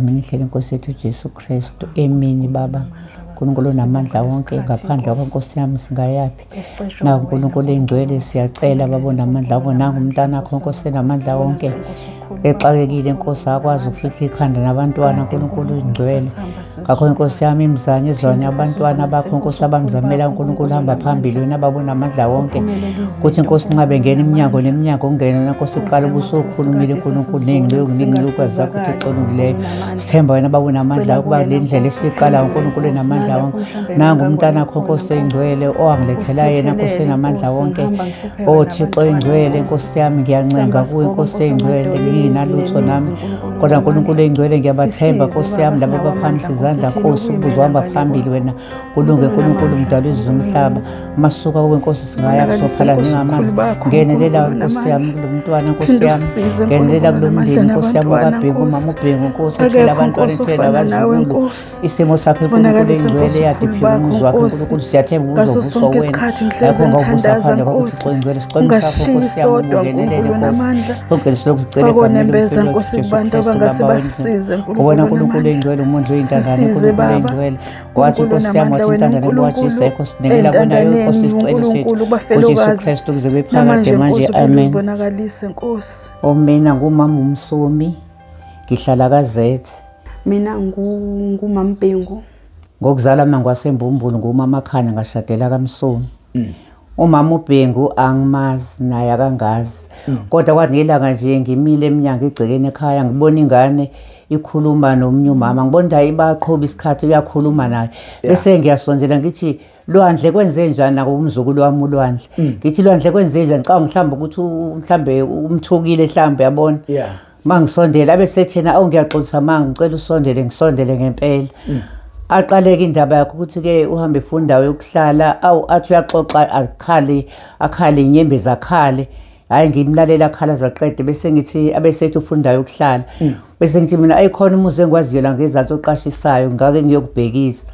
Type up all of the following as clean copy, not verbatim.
Mina ihlele Nkosi yethu Jesu Kristu emini Baba uNkulunkulu namandla wonke ngaphandle kwenkosi yami singayapi na uNkulunkulu engcwele siyacela babona amandla wonke nangu umntana wakho Nkosi namandla wonke exakekile Nkosi akwazi ukufihla ikhanda nabantwana uNkulunkulu ingcwele ngakho Nkosi yami imizanye izwane abantwana bakho Nkosi abamzamela uNkulunkulu hamba phambili wena babona amandla wonke kuthi Nkosi nqabe ngena iminyango neminyango ungena Nkosi iqala ubusukhulumile uNkulunkulu nengcwe zakho uThixo sithemba wena babona amandla ukuba le ndlela esiqala uNkulunkulu namandla nangu umntana wakho Nkosi engcwele owangilethela yena Nkosi namandla wonke Thixo engcwele Nkosi yami ngiyancenga kuwe Nkosi engcwele nginalutho nami kodwa uNkulunkulu engcwele ngiyabathemba Nkosi yami labo baphamisa izandla Nkosi ubuzwa hamba phambili wena kulunge uNkulunkulu mdala izwe umhlaba masuka kuwe Nkosi singaya kuzophala ngingamazi ngenelela Nkosi yami lo mntwana Nkosi yami ngenelela kulo mndeni Nkosi yami ukaBhengu mama uBhengu Nkosi ethela abantwana ethela abazukulu isimo sakhe uNkulunkulu engcwele yathipha umuzi wakhe uNkulunkulu siyathemba uzovusa wena ungashiyi sodwa uNkulunkulu namandla fakonembeza Nkosi kubantu abangase basize uNkulunkulu engcwele umondlo oyintandane uNkulunkulu engcwele wathi Nkosi yami wathi intandane wathi ayikho sinekela bona Nkosi isicelo sethu uJesu Kristu kuze bephakade manje amen ubonakalise Nkosi mina ngumama uMsomi ngihlala kaZethe mina ngumama Bhengu ngokuzala mina ngwasembumbulu ngumama Khanya ngashadela kaMsomi umama uBhengu angimazi naye akangazi kodwa kwathi ngelanga nje ngimile eminyango egcekeni ekhaya ngibona ingane ikhuluma nomnye umama ngibona ayibaqhoba isikhathi uyakhuluma naye bese ngiyasondela ngithi lwandle kwenze njani nakumzukulu wami ulwandle ngithi lwandle kwenze njani xa mhlamba ukuthi mhlambe umthukile mhlambe yabona mangisondela abesethena awungiyaxolisa manga ngicela usondele ngisondele ngempela aqaleke indaba yakho ukuthi ke uhambe efundayo yokuhlala athi uyaxoxa akhale inyembezi akhale hayi ngimlalela akhala zaqede bese ngithi abesethu ufundayo yokuhlala bese ngithi mina ayikhona umuzi engwaziyo la ngezathu oqashisayo ngake ngiyokubhekisa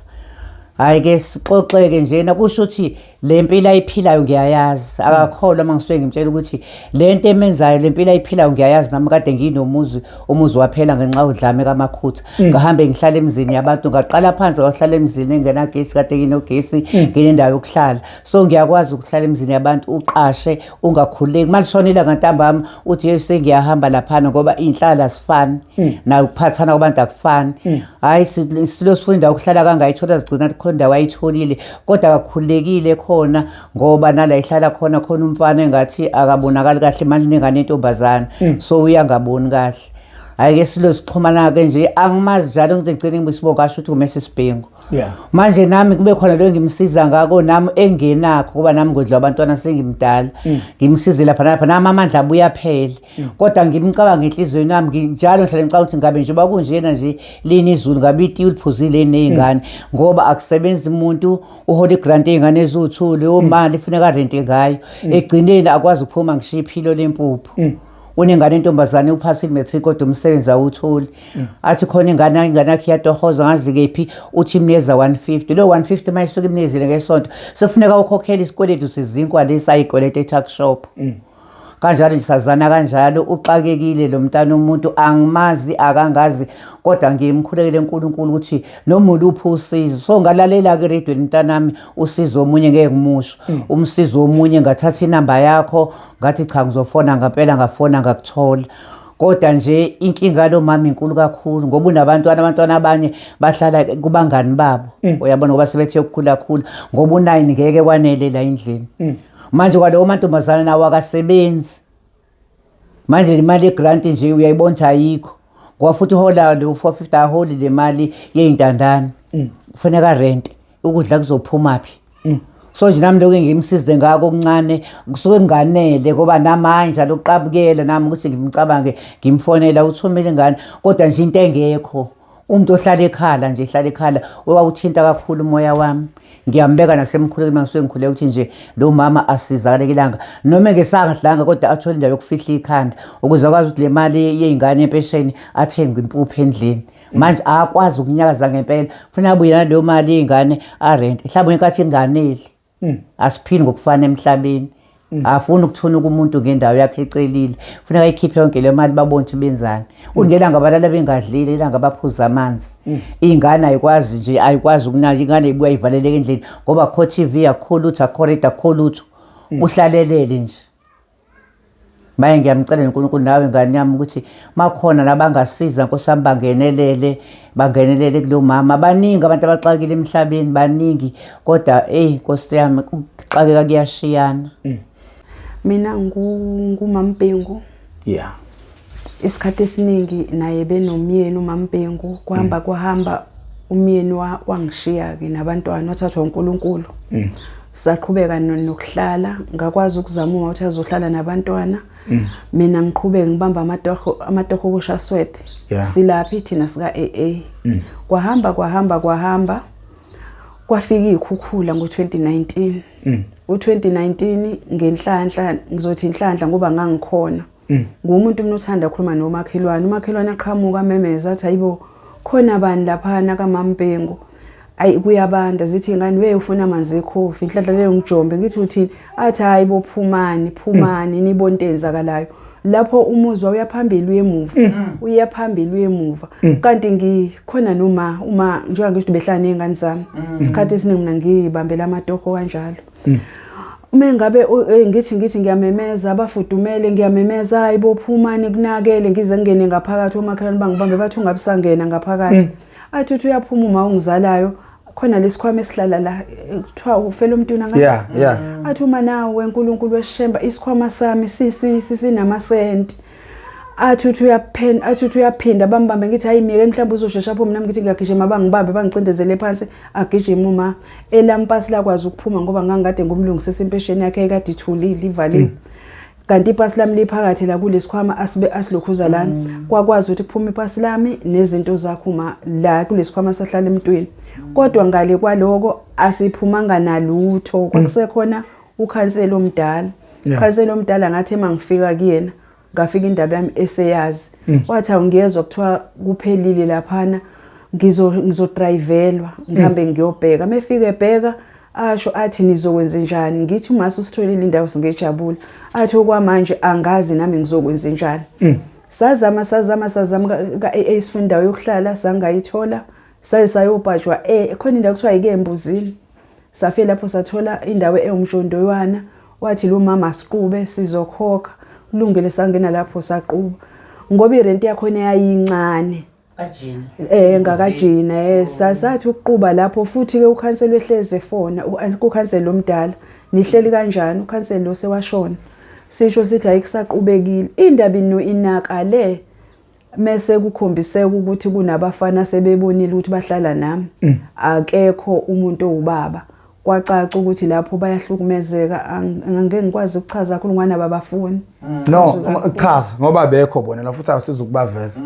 hayi ke sixoxeke njena kusho ukuthi lempilo ayiphilayo ngiyayazi akakholwa mangisuke ngimtshela ukuthi lento emenzayo lempilo ayiphilayo ngiyayazi nami kade nginomuzi umuzi waphela ngenxa udlame kaMakhutha ngahambe ngihlala emzini yabantu ngaqala phansi ngahlala emzini engenagesi kade nginogesi nginendawo yokuhlala so ngiyakwazi ukuhlala emzini yabantu uqashe ungakhuleki malishonela ngantambama uthi yese ngiyahamba laphana ngoba inhlala asifani na ukuphathana kwabantu akufani hayi silosifunda ukuhlala kangayithola zigcina khona wayitholile kodwa akakhulekile khona ngoba nala ihlala khona umfana engathi akabonakali kahle manje nengane intombazana so uyangaboni kahle hayi ke silosixhumana ke nje angimazi njalo ngizegcina ngibisibonga kasho ukuthi uMrs Bhengu manje nami kube khona lo ngimsiza ngako nami engenakho kuba nami ngodla abantwana sengimdala ngimsize lapha nami amandla abuya phele kodwa ngimcabanga enhlizweni nami njalo ngihlale ngicabanga ukuthi ngabe nje bakunjena nje lini izulu ngabe iti uliphuzile nezingane ngoba akusebenzi umuntu uhola igrant ezingane ezuthule omali ifuneka rente ngayo egcineni akwazi ukuphuma ngishiphilo lempuphu unengane intombazane uphasa imatric kodwa umsebenzi awutholi athi khona ingane yakhe yatohoza ngazi kephi uthi imneza 150 lo 150 mayisuka imnezile ngesonto sefuneka ukhokhela isikweletu sizinkwa lesayikwelete tax shop kanjalo ngisazana kanjalo uxakekile lo mntana umuntu angimazi akangazi kodwa ngiyimkhulekele uNkulunkulu ukuthi noma uluphi usizo so ngalalela ke radio mntanami usizo omunye ngeke ngimusho umsizo omunye ngathatha inamba yakho ngathi cha ngizofona ngempela ngafona ngakuthola kodwa nje inkinga lo mama inkulu kakhulu ngoba unabantwana abanye bahlala kubangani babo uyabona ngoba sebethe ukukhula ngoba u9 ngeke kwanele la endlini manje kwalowo mantombazana nawo akasebenzi manje imali yegrant nje uyayibona ayikho ngoba futhi uhola lo 450 aholi le mali yeyintandane kufanele rent ukudla kuzophuma phi so nje nami lokho ngimsize ngako okuncane kusuke nganele ngoba namanje lokuqabukela nami ukuthi ngimcabange ngimfonela uthumela ingane kodwa nje into engekho umuntu ohlala ekhala nje ehlala ekhala wawuthinta kakhulu umoya wami ngiyambeka nasemkhulekweni mangisuke ngikhuleka ukuthi nje lo mama asizakalekilanga noma ngesangadlanga kodwa athola indawo yokufihla ikhanda ukuze akwazi ukuthi le mali yezingane empesheni athenge impuphu endlini manje akwazi ukunyakaza ngempela ufuna abuye naleyo mali yezingane arent mhlawumbe inkathi inganeli asiphini ngokufana emhlabeni afuna ukuthuna kumuntu ngendawo yakhe ecelile funeka ayikhiphe yonke le mali babone ukuthi benzani ungelanga abalala bengadlile ilanga abaphuza amanzi ingane ayikwazi nje ayikwazi ukunaka ingane ibuya ivaleleke endlini ngoba kho TV yakho lutho akhorida kho lutho uhlalelele nje maye ngiyamcela uNkulunkulu nawe ngane yami ukuthi makhona labangasiza nkosami bangenelele kulo mama baningi abantu abaxakile emhlabeni baningi kodwa Nkosi yami ukuxakeka kuyashiyana mina nguMaMbhengu yeah isikhathi esiningi naye benomyeni uMaMbhengu kwahamba umyeni wangishiya ke nabantwana wathathwa uNkulunkulu saqhubeka nokuhlala ngakwazi ukuzama ukuthi azohlala nabantwana mina ngiqhubeke ngibamba amatoho kuShaswete silaphi thina sika AA kwahamba kwafika ikhukhula ngo2019 u2019 ngenhlanhla ngizothi inhlanhla ngoba ngangikhona ngumuntu unothanda ukukhuluma nomakhelwane aqhamuka memeza athi ayibo khona bani lapha na kaMaMbhengu ayi kuyabanda zithi ingane we ufuna amanzi ekhofi inhlanhla leyo ngijombe ngithi uthini athi hayibo phumani nibontenzakalayo lapho umuzwa uyaphambili uyemuva kanti ngikhona uma njengoba ngisho behlala nezingane zami isikhathi esiningi mina ngibambela amatoho kanjalo uma ngabe ngithi ngiyamemeza abafudumele ngiyamemeza hayibo phumani kunakele ngize ngene ngaphakathi omakhelwane bangibambe bathi ungabisangena ngaphakathi athi uthi uyaphuma uma ungizalayo khona lesikhwama esihlala la kuthiwa ufela umuntu ngathi yeah athi uma nawe weNkulunkulu weshemba isikhwama sami sinamasenti athi uthi uyaphinda bambambe ngithi hayi mike mhlawumbe uzoshesha phuma nami ngithi ngiyagijima bangibambe bangicindezele phansi agijima uma elampasi lakwazi ukuphuma ngoba ngangikade ngumlungisisa impesheni yakhe ekade ithulile ivaliwe kanti ipasi lami liphakathi la kulesikhwama asilokhuza lana kwakwazi ukuthi kuphume ipasi lami nezinto zakho uma la kulesikhwama sahlala emntweni kodwa ngale kwaloko asiphumanga nalutho kwakusekhona ukhansela omdala ukhansela omdala ngathi mangifika kuyena ngafika indaba yami eseyazi wathi awungiyezwa kuthiwa kuphelile laphana ngizodrivelwa ngihambe ngiyobheka mefike ebheka asho athi nizokwenza njani ngithi uma usitholile indawo singejabula athi okwamanje angazi nami ngizokwenza njani sazama ka AA sifundayo yokuhlala sangayithola sayobhajwa khona indawo kuthiwa ikembuzini safike lapho sathola indawo eyomjondoywana wathi lo mama siqube sizokhokha kulungile sangena lapho saqhuba ngoba irent yakho yayincane kajina ngakajina sasathi ukuquba lapho futhi ke ukhansela wehleze efona ukhansela omdala nihleli kanjani ukhansela lo sewashona sisho sithi ayikusaqhubekile indaba inakale mase kukhombiseka ukuthi kunabafana sebebonile ukuthi bahlala nami akekho umuntu owubaba kwacaca ukuthi lapho bayahlukumezeka angeke ngikwazi ukuchaza kakhulu ngwana babafuni no chaza ngoba bekho bona la futhi awusiza ukubaveza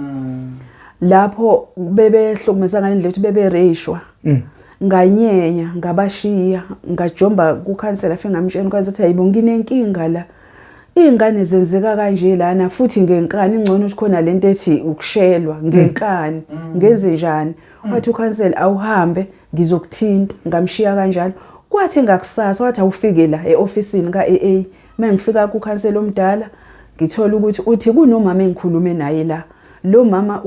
lapho bebehlukumeza ngalendlela ukuthi bebereshwa nganyenya ngabashiya ngajomba kukhansela afike ngamtshela kwazi ukuthi hayibo nginenkinga la ingane zenzeka kanje lana futhi ngenkani ingcono ukuthi khona lento ethi ukushelwa ngenkani ngenze njani wathi ukhansela awuhambe ngizokuthinta ngamshiya kanjalo kwathi ngakusasa wathi awufike la eofisini ka AA mengifika ku khansela omdala ngithola ukuthi uthi kunomama engikhulume naye la lo mama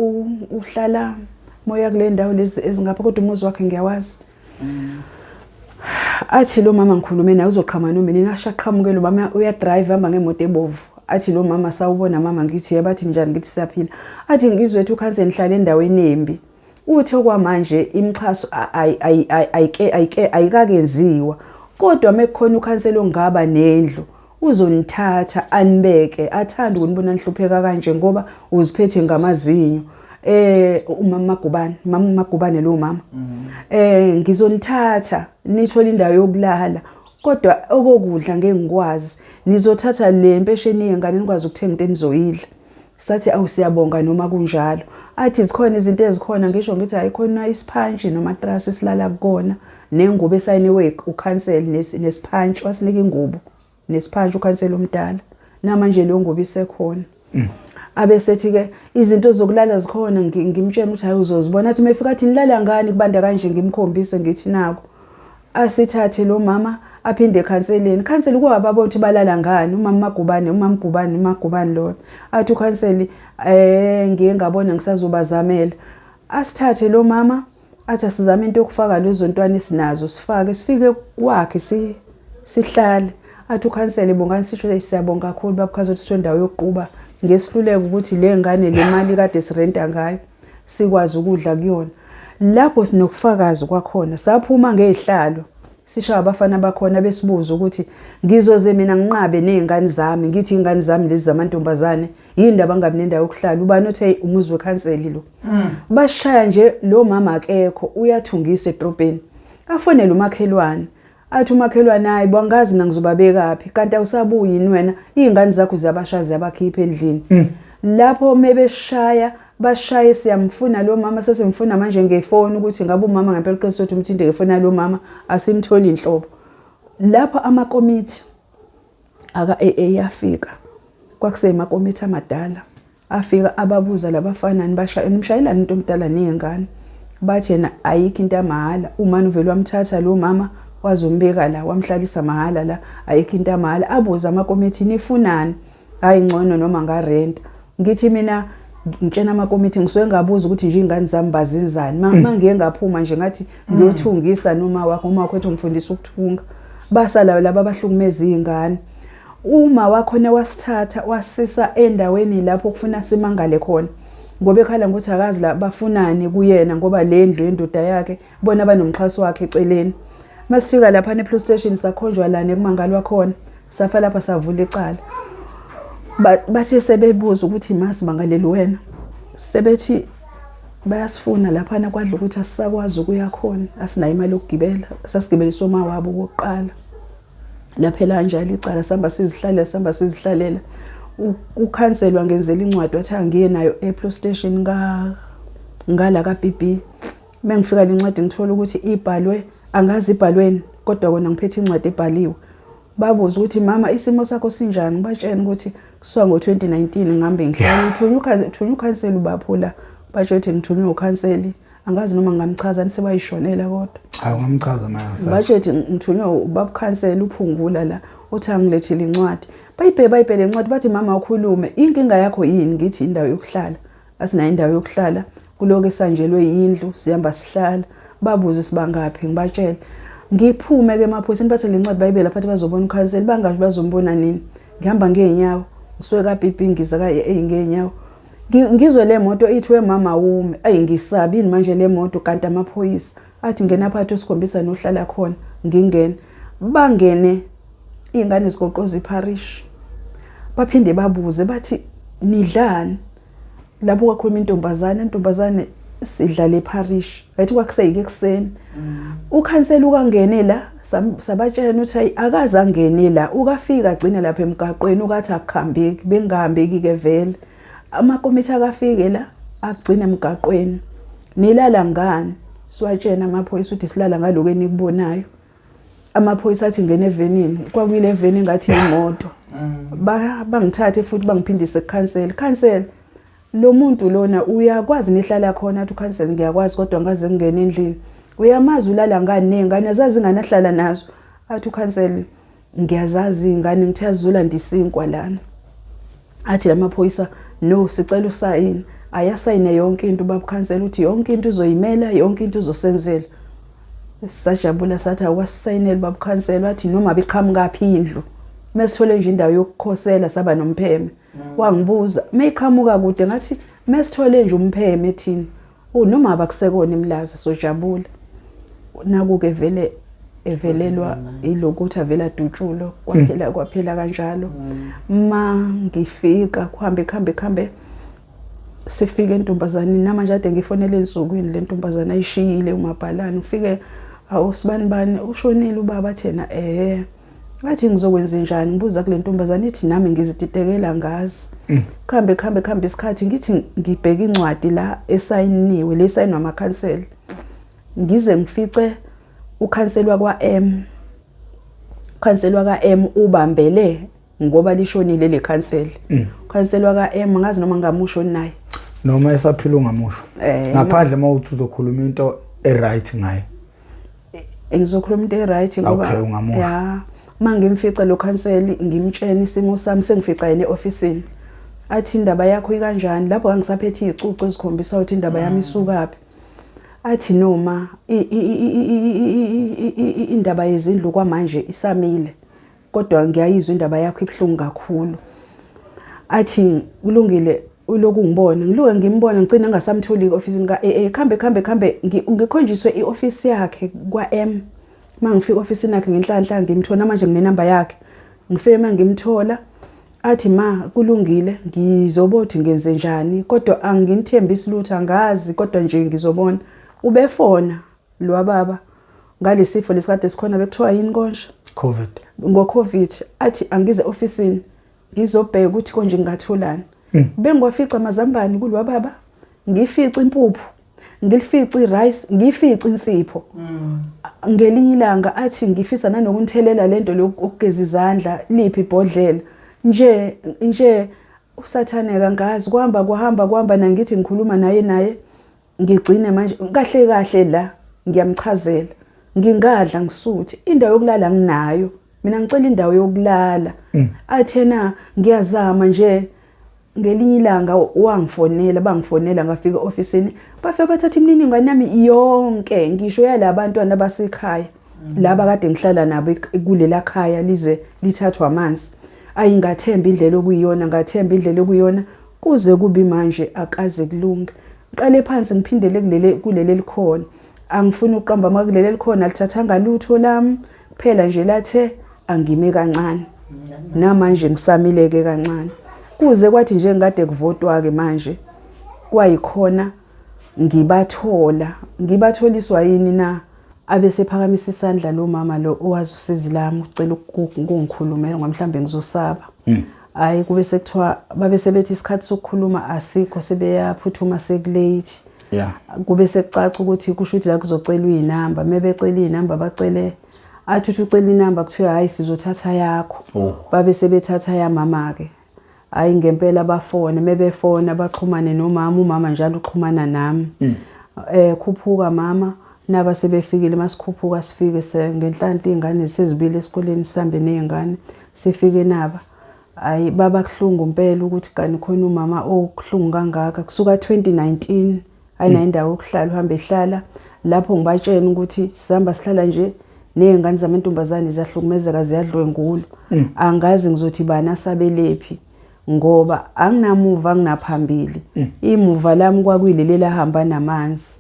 uhlala moya kule ndawo lezi ezingapha kodwa umuzi wakhe ngiyawazi athi lo mama ngikhulume naye uzoqhama noma mina ashaqhamuke lo mama uyadrive hamba ngemoto ebovu athi lo mama sawubona mama ngithi yabathi njani ngithi siyaphila athi ngizwethu ukhansela nihlala endaweni embi uthi okwamanje imixhaso ayikakenziwa kodwa mekukhona ukhansela ongaba nendlu uzonithatha anibeke athanda ukunibona nihlupheka kanje ngoba uziphethe ngamazinyo umama Magubane lo mama ngizonithatha nithola indawo yokulala kodwa okokudla ngeke ngikwazi nizothatha le mpesheni yengane nikwazi ukuthenga into enizoyidla sathi awusiyabonga noma kunjalo athi zikhona izinto ezikhona ngisho ngithi ayikhona isiphantshi nomatrasi silala kukona nengubo esayiniwe ukhansela nesiphantshi wasinika ingubo nesiphantshi ukhansela omdala namanje lo ngubo isekhona abesethi ke izinto zokulala zikhona ngimtshela ukuthi hayi uzozibona athi mefika athi nilala ngani kubanda kanje ngimkhombise ngithi nako asithathe lo mama aphinde ekhanseleni. Khanseli kwababa ukuthi balala ngani, umama Magubane lo. Athi ukhanseli ngiye ngabona ngisazobazamela. Asithathe lo mama athi asizame into yokufaka lezo ntwana esinazo, sifike kwakhe sihlale. Athi ukhanseli bongani sisho siyabonga kakhulu babukhaza ukuthi sendawo yokuquba ngesihluleka ukuthi le ngane le mali kade sirenta ngayo sikwazi ukudla kuyona. Lapho sinokufakazi kwakhona saphuma ngezihlalo sishaya abafana bakhona besibuza ukuthi ngizoze mina nginqabe nezingane zami ngithi ingane zami lezi zamantombazane yindaba angabi nendawo yokuhlala ubani othe umuzi wekhanseli lo. Bashaya nje lo mama akekho uyathungisa edrobheni. Afonela umakhelwane. Athi umakhelwane hayi bangazi mina ngizobabekaphi kanti awusabuyi yini wena izingane zakho ziyabashazi yabakhipha endlini. Lapho mebeshaya bashaye siyamfuna lo mama sesimfuna manje ngefoni ukuthi ngabe umama ngempela uqiniso ukuthi umthinde ngefoni lo mama asimtholi inhlobo. Lapho amakomiti yafika kwakusema komiti amadala afika ababuza labafana nimshayelana into omdala nezingane bathi yena ayikho into amahala umani uvela wamthatha lo mama wazombeka la wamhlalisa mahala la ayikho into amahala abuza amakomiti nifunani hayi ngcono noma ngarenta. Ngithi mina ngitshena amakomiti ngisuke ngabuza ukuthi nje ingane zami bazenzani mangiye ngaphuma nje ngathi ngiyothungisa noma wakho uma kwethu ngifundisa ukuthunga basala laba abahlukumeza izingane. Uma wakhona wasithatha wasisa endaweni lapho kufuna simangale khona ngoba ekhala ngokuthi akazi la bafunani kuyena ngoba le ndlu yendoda yakhe bona banomxhaso wakhe eceleni. Masifika lapha nepolice station sakhonjwa lana ekumangalwa khona safa lapha savula icala. Bathi sebebuza ukuthi masimangaleli wena sebethi bayasifuna lapha na kwadla ukuthi asisakwazi ukuya khona asinayo imali yokugibela sasigibelisa uma wabo wokuqala laphela kanjalo icala samba sizihlalela ukhanselwa ngenzela incwadi wathi angiye nayo epolice station ngala ka BB. Mengifika incwadi ngithola ukuthi ibhalwe angazi ibhalweni kodwa kona ngiphethe incwadi ebhaliwe. Babuza ukuthi mama isimo sakho sinjani batshena ukuthi kusuka ngo2019 ngihambe ngihlala uthunywa ukhanseli ubaphula batsho ukuthi ngithunywa ukhanseli angazi noma ngamchaza nisebayishonela kodwa hayi ngamchaza manje batsho ukuthi ngithunywa ubaba khanseli uphungula la uthi angilethele incwadi bayibhele incwadi bathi mama ukhulume inkinga yakho yini ngithi indawo yokuhlala asinayo indawo yokuhlala kuloko esanjelwe yindlu sihamba sihlala babuza sibangaphi ngibatshela ngiphume ke emaphoyiseni bathi le ncwadi bayibela phathi bazobona ukhanseli bangathi bazombona nini ngihamba ngeenyawo ngisuke ka BB ngiza ka ngeenyawo ngizwe le moto ithwe mama ume ayingisabini manje le moto kanti amaphoyisa athi ngena phakathi usikhombisa nohlala khona ngingena bangene ingane zigoqoza iparish baphinde babuze bathi nidlani lapho kwakhuluma intombazane sidlala eparish bathi kwakuseyike ekseni ukhanseli ukangene la sabatshela ukuthi akaze angene la ukafika agcina lapha emgaqweni ukathi akuhambeki bengahambeki ke vele amakomiti akafike la agcina emgaqweni nilala ngani siwatshena amaphoyisa ukuthi silala ngaloko enikubonayo. Amaphoyisa athi ngene evenini kwakuyile eveni ngathi imoto bangithathe futhi bangiphindise ekhanseli lo muntu lona uyakwazi nihlala khona athi ukhanseli ngiyakwazi kodwa ngaze ngene endlini uyamazi ulala ngani nezingane azazi ingane ahlala nazo athi ukhanseli ngiyazazi ingane ngithe azula ndisinkwa lana athi lamaphoyisa no sicela usayini ayasayine yonke into babukhanseli uthi yonke into uzoyimela yonke into uzosenzela. Sajabula sathi awasayinela babukhanseli bathi noma beqhamuka phi indlu mesithole nje indawo yokukhosela saba nompheme wangibuza meyiqhamuka kude ngathi mesithole nje umpheme ethini noma abakusekona imlaza sojabula nakuke vele evelelwa ilokuthi avela dutshulo kwaphela kanjalo. Ma ngifika kuhambe sifike entombazaneni namanje ade ngifonele ensukwini le ntombazana ayishiyile uMabhalane ufike awusibani ushonile ubaba thena ngathi ngizokwenza njani ngibuza kule ntombazana ithi nami ngizititekela ngazi khambe isikhathi ngithi ngibheka incwadi la esayiniwe le sayinwa amakhanseli ngize ngifice ukhanselwa kwa-M ubambele ngoba lishonile le khanseli ukhanselwa ka-M ngazi noma ngamusho naye noma esaphila ungamusho ngaphandle mawuthi uzokhuluma into right ngaye Ngizokhuluma into e-right ngoba Okay, ungamusho. ya mangimfica lo khanseli ngimtshela isimo sami sengifica yena e-ofisini. Athi indaba yakho ikanjani lapho ngisaphethe izicucu ezikhombisa ukuthi indaba yami isukaphi. Athi noma indaba yezindlu kwamanje isamile kodwa ngiyayizwa indaba yakho ibhlungu kakhulu. Athi kulungile uloku ngibona ngiluke ngimbona ngicina ngasamtholi e-ofisini khambe ngikhonjiswe i-office yakhe kwa-M. Mangifika e-ofisini yakhe ngenhlanhla ngimthola manje nginenamba yakhe. Ngifike mangimthola athi ma kulungile ngizobothi ngenze njani kodwa angimthembisi lutho angazi kodwa nje ngizobona. Ubefona lo baba ngalesifo lesikade sikhona bekuthiwa yini konje COVID. ngo-COVID athi angize ofisini ngizobheka ukuthi konje ngingatholani. Bengiwafica amazambane kulwa baba ngifica impuphu ngilifica irice ngifica insipho. Ngelinye ilanga athi ngifisa nanokunthelela lento lokugeza izandla liphi ibhodlela nje usathaneka ngazi kuhamba nangithi ngikhuluma naye ngigcine manje kahle la ngiyamchazela ngingadla ngisuthi indawo yokulala nginayo mina ngicela indawo yokulala. Athena ngiyazama nje ngelinye ilanga bangifonela ngafika ofisini bafike bathatha imininingwane yami yonke ngisho yalabantwana abasekhaya laba kade ngihlala nabo kulela khaya lize lithathwa amanzi. Ayingathemba indlela okuyiyona kuze kubi manje akaze kulunge. Qale phansi ngiphindele kuleli likhona angifuni uqamba makuleli likhona lithathanga lutho lami kuphela nje lathe angime kancane namanje ngisamileke kancane. Kuze kwathi nje ngade kuvotwa ke manje kwayikhona ngibatholiswa yini na abesephakamisa isandla lo mama lo owazi usezilami ucela ukungikhulumela ngoba mhlambe ngizosaba. Hayi kube sekuthiwa babesebethi isikhathi sokukhuluma asikho sebeyaphuthuma sekulate. Yeah. Kube sekucaca ukuthi kusho ukuthi la kuzocelwa inamba mebecela inamba bacele athi ucela inamba kuthiwa hayi sizothatha yakho. Babe sebethatha yamama ke. Hayi ngempela bafone mebefona baxhumane nomama umama njalo uxhumana nami. Khuphuka mama naba sebefikile masikhuphuka sifike ngenhlanhla izingane sezibile esikoleni sihambe nezingane sifike naba. Hayi baba kuhlungu impela ukuthi kani khona umama okuhlungu kangaka kusuka 2019 ayina indawo yokuhlala uhambe ehlala lapho ngibatshena ukuthi sihamba sihlala nje nezingane zamantombazane ziyahlukumezeka ziyadlwengulwa. Angazi ngizothi bana sabelephi ngoba anginamuva anginaphambili. Imuva lami kwakuyileli ahamba namanzi.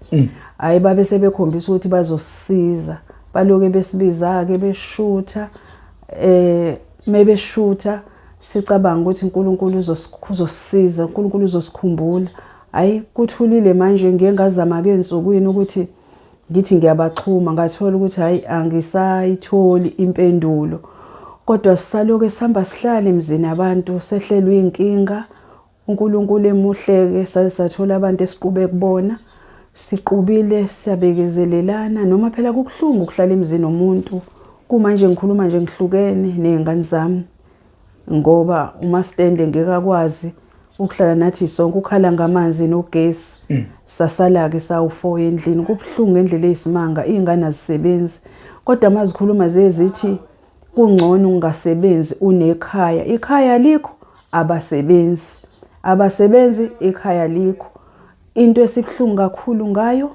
Hayi babe sebekhombisa ukuthi bazosisiza baloke besibiza ke beshutha mebeshutha sicabanga ukuthi uNkulunkulu uzosisiza uNkulunkulu uzosikhumbula. Hayi kuthulile manje ngeke ngazama ke ensukwini ukuthi ngithi ngiyabaxhuma ngathola ukuthi hayi angisayitholi impendulo kodwa sisaloke sihamba sihlale emzini abantu sehlelwe inkinga. uNkulunkulu emuhleke sasathola abantu esiqhube kubona siqubile siyabekezelelana noma phela kubuhlungu ukuhlala emzini omuntu kumanje ngikhuluma nje ngihlukene nezingane zami ngoba uma stende ngeke akwazi ukuhlala nathi sonke ukhala ngamanzi nogesi. Sasala ke sawu4 endlini kubuhlungu endlela eyisimanga izingane azisebenzi kodwa mazikhuluma zezithi kungcono ungasebenzi unekhaya. Ikhaya likho abasebenzi ikhaya likho. Into esibhlungu kakhulu ngayo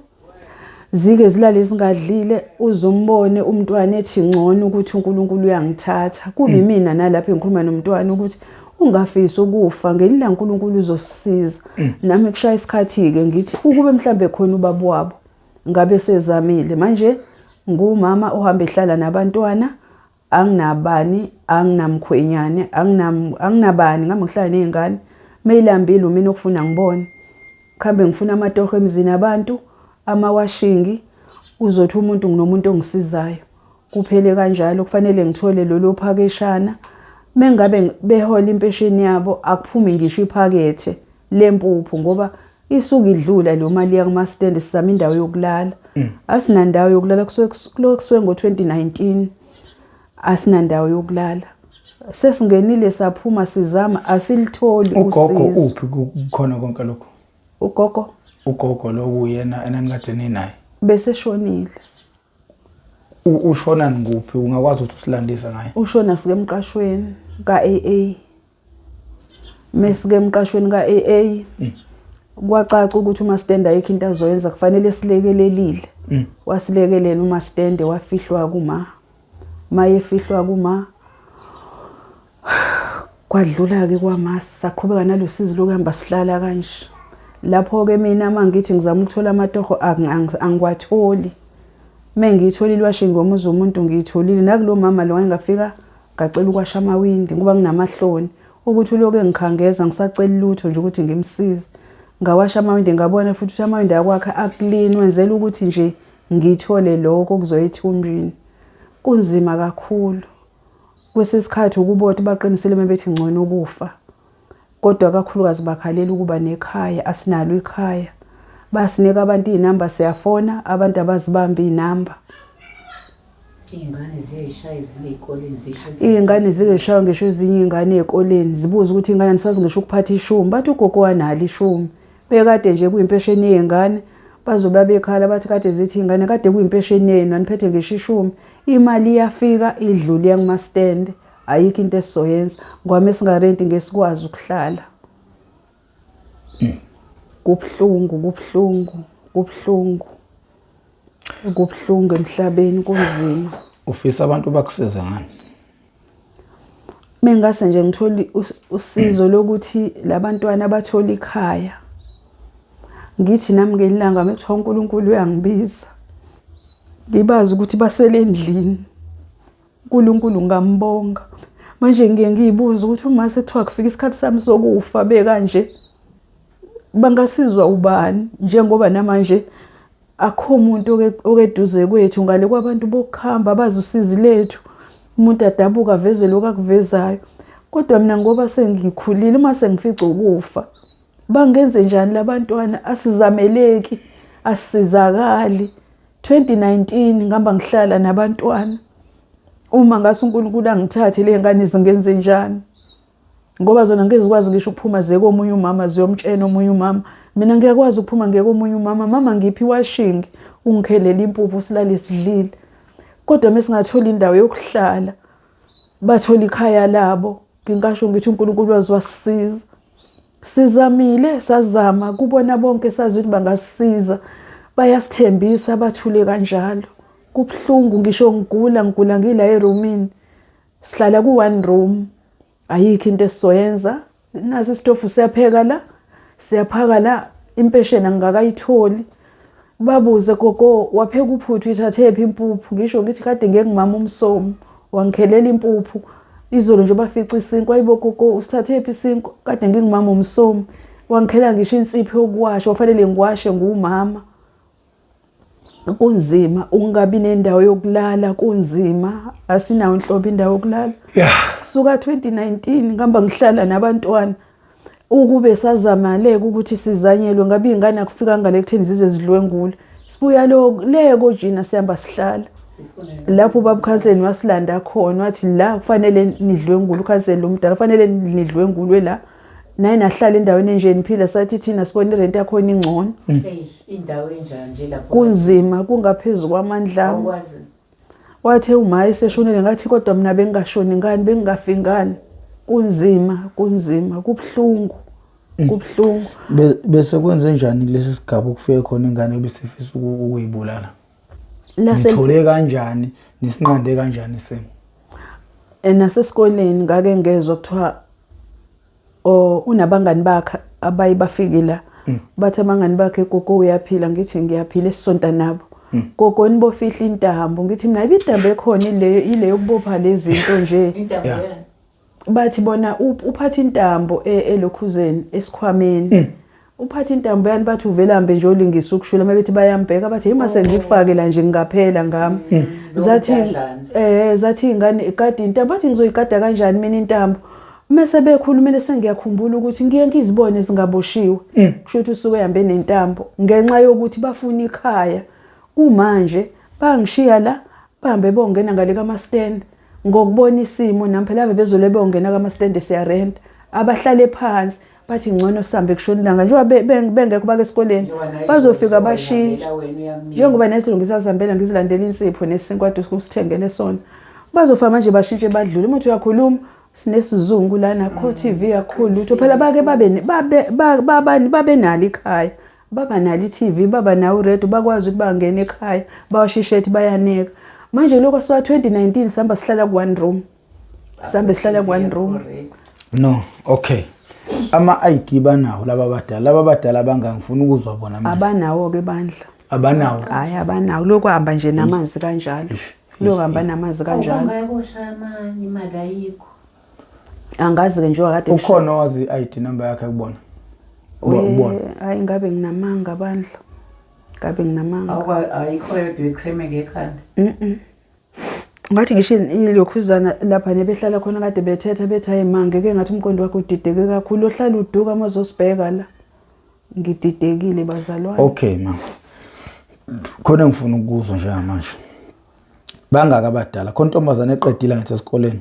zike zilale zingadlile uzombone umntwana ethi ngcono ukuthi uNkulunkulu uyangithatha kubi mina nalapha engikhuluma nomntwana ukuthi ungafisi ukufa ngelila uNkulunkulu uzosisiza. Nami kushaya isikhathi ke ngithi ukube mhlambe khona ubaba wabo ngabe sezamile manje ngumama ohamba ehlala nabantwana anginabani anginamkhwenyane anginabani ngami ngihlala nezingane meyilambile mina ukufuna ngibone khambe ngifuna amatoho emzini abantu amawashingi uzothi umuntu nginomuntu ongisizayo kuphele kanjalo kufanele ngithole lolo phakeshana mengabe behola impesheni yabo akuphumi ngisho iphakethe lempuphu ngoba isuka idlula lo mali yakuma stand sizama indawo yokulala. Asina ndawo yokulala kusuke ngo-2019 asina ndawo yokulala sesingenile saphuma sizama asilitholi usizo. Ugogo uphi kukhona konke lokho? Ugogo lo uyena enanikade ninaye bese shonile. ushona nguphi ungakwazi ukuthi usilandise ngaye? Ushona sike emqashweni ka-AA. Mesike emqashweni ka-AA kwacaca ukuthi uMastende ayikho into azoyenza kufanele silekelelile. Wasilekelela uMastende wafihlwa kuma. Mayefihlwa kuma kwadlula ke kwamasi saqhubeka nalosizi lokuhamba sihlala kanje. Lapho ke mina mangithi ngizama ukuthola amatoho angikwatholi. Mengitholile washingomuzi umuntu ngiyitholile nakulo mama lo wayengafika ngacela ukwasha amawindi ngoba nginamahloni ukuthi uloke engikhangeza ngisacela lutho nje ukuthi ngimsize. Ngawasha amawindi ngabona futhi ukuthi amawindi akwakhe aclean wenzela ukuthi nje ngithole lokho kuzoyithumbini. Kunzima kakhulu. Kwesisikhathi ukubothi baqinisele mebethi ngcono ukufa. Kodwa kakhulukazi bakhalela ukuba nekhaya asinalo ikhaya. Basinika abantu inamba siyafona abantu abazibamba inamba. Ingane ziyishaya ezikoleni zisho. Ingane ziyishaya ngisho ezinye ingane ezikoleni zibuza ukuthi ingane nisazi ngisho ukuphatha ishumi bathi ugogo wanalo ishumi. Bekade nje kuyimpesheni yezingane bazoba bekhala bathi kade zithi ingane kade kuyimpesheni yenu aniphethe ngisho ishumi. Imali iyafika idlule yanguMastende ayikho into esizoyenza ngoba mesingarenti ngesikwazi ukuhlala. Kubhlungu emhlabeni kunzima. Ufisa abantu bakusiza ngani? Mengase nje ngitholi usizo lokuthi labantwana abathola ikhaya. Ngithi nami ngelanga mekuthiwa uNkulunkulu uyangibiza. Ngibaza ukuthi basele endlini. uNkulunkulu ngambonga. Manje ngiyibuza ukuthi uma sekuthiwa kufika isikhathi sami sokufa bekanje bangasizwa ubani njengoba namanje akho umuntu okeduze kwethu ngale kwabantu bokuhamba bazusizi lethu umuntu adabuka veze lokho akuvezayo. Kodwa mina ngoba sengikhulile uma sengifica ukufa bangenze njani labantwana asizameleki asizakali. 2019 ngihamba ngihlala nabantwana uma ngase uNkulunkulu angithathe lengane zingenze njani ngoba zona ngezikwazi ngisho ukuphuma zeke omunye umama ziyomtshena omunye umama mina ngiyakwazi ukuphuma ngeke omunye umama mama ngiphi washing ungikhelela impuphu silale sidlile. Kodwa mesingathola indawo yokuhlala bathola ikhaya labo nginkasho ngithi uNkulunkulu wazwasisiza. Sizamile sazama kubona bonke sazi ukuthi bangasisiza bayasithembisa bathule kanjalo. Kubhlungu ngisho ngigula ngila eroomini sihlala ku1 room ayikho into esizoyenza nasi isitofu siyaphaka la impesheni angakayitholi. Babuze gogo wapheka uphuthu ithathephi impuphu ngisho ngithi kade ngeke ngimama umsomo wangikhelela impuphu izolo nje bafica isinkwa ayibo gogo usithathephi isinkwa kade ngingimama umsomo wangikhela ngisho insipho yokuwasha wafanele ngiwashe ngumama. Kunzima ungabi nendawo yokulala kunzima asinawo inhlobo indawo yokulala. Kusuka 2019 ngihamba ngihlala nabantwana ukube sazamaleka ukuthi sizanyelwe ngabe ingane akufika ngale kutheni zize zidlwengule. Sibuya leko jina sihamba sihlala. Lapho ubaba Khanseni wasilanda khona wathi la kufanele nidlwengule uKhanseni lomdala kufanele nidlwengulwe la. Naye nahlala endaweni enje niphila sathi thina sibona irent yakho ingcono. Indawo enjani nje lapho? Kunzima kungaphezulu kwamandla. Wathe uma eseshonile ngathi kodwa mina bengashoni ngani bengafi ngani. Kunzima kubhlungu. Bese kwenze njani lesi sigaba ukufike khona ingane ebisifisa ukuyibulala? Nithole kanjani nisinqande kanjani simo? Nasesikoleni ngake ngezwe kuthiwa unabangani bakhe abayibafike la bathi abangani bakhe gogo uyaphila ngithi ngiyaphila esonta nabo. Gogo nibofihla intambo ngithi mina ibintambo ekhona ile yokubopha lezi zinto nje. Intambo yani. Bathi bona uphatha intambo elokhuzeni esikhwameni. Uphatha intambo yani bathi uvelambe nje olingisa ukushula mabethi bayambheka bathi ima sengifake la nje ngingaphela ngami. Zathi ingane ikade intambo bathi ngizoyigada kanjani mina intambo. Mase bekhulumile sengiyakhumbula ukuthi ngiye ngizibone zingaboshiwe. Kusho ukuthi usuke ehambe nentambo ngenxa yokuthi bafuna ikhaya. Manje bangishiya la bahambe bongena ngale kaMastende ngokubona isimo nami phela bezole bongena kaMastende siyarent abahlale phansi bathi ngcono sihambe kushona ilanga njengoba bengekho bake esikoleni bazofika bashintshe njengoba nesilungisa zambela ngizilandela insipho nesinkwathi kusithengele sona bazofika manje bashintshe badlule umuntu uyakhuluma sinesizungu lana kho TV yakhulu utho phela bake babe nali ekhaya baba nali TV baba nawo radio bakwazi ukuthi bangene ekhaya bawashishethi bayanika manje lokho siwa 2019 sihamba sihlala ku one room sihambe sihlala ku one room no okay ama-ID banawo laba abadala bangangifuna ukuzwa bona manje abanawo ke bandla abanawo hayi abanawo lokho hamba nje namanzi kanjalo lokho hamba namanzi kanjalo ungayibosha amanye imali ayikho angazi ke njengoba kade ukhona wazi i-ID number yakhe kubona ubona hayi ngabe nginamanga bandla ngabe nginamanga ayikho yedwa icreme ngekhanda ngathi ngisho ilokhuzana lapha nebehlala khona kade bethetha bethi hayi mange ke ngathi umqondo wakho udideke kakhulu ohlala uduka mazosibheka la ngididekile bazalwane okay ma khona ngifuna ukuzwa njengamanje bangaka abadala khona intombazane eqedile ngathi esikoleni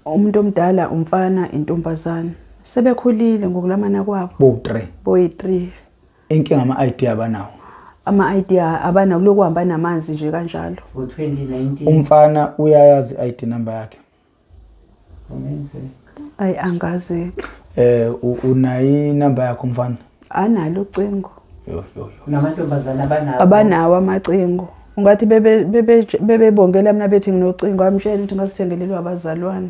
umuntu omdala umfana intombazane sebekhulile ngokulamana kwabo boyi 3 inkinga ama-ID abanawo ama-ID abanawo lokuhamba namanzi nje kanjalo ngo-2019 umfana uyayazi i-ID number yakhe ayi angazi unayi inamba yakhe umfana analo ucingo yo namantombazana abanawo amacingo ungathi bebebongela mina bethi nginocingo amtshela ukuthi ngasithengelelwa abazalwane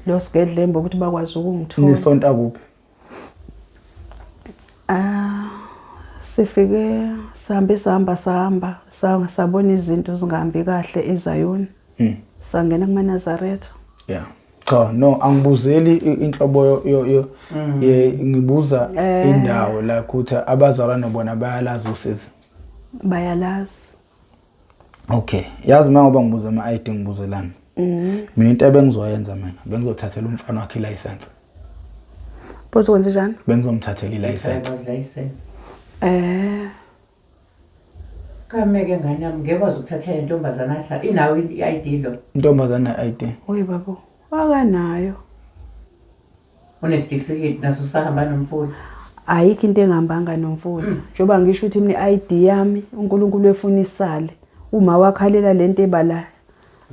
lo sigedlembo ukuthi bakwazi ukungithola nisonta kuphi sifike sihamba sabona izinto zingahambi kahle eZayoni sangena kumaNazaretha yeah cha no angibuzeli inhlobo ngibuza indawo la ukuthi abazalwane bona bayalazi usizi bayalazi okay yazi mangoba ngibuza ama-ID ngibuzelana mina into ebengizoyenza mina bengizothathela umfana wakhe i-license photo kwenze njani bengizomthathela i-license kameke ngane yami ngekwazi ukuthathela intombazana ahlala inawo i-ID lo intombazana i-ID oyi babo akanayo unesitifiketi naso usahamba nomfula ayikho into engihambanga nomfula njengoba ngisho ukuthi mina i-ID yami uNkulunkulu efuna isale uma wakhalela lento ebala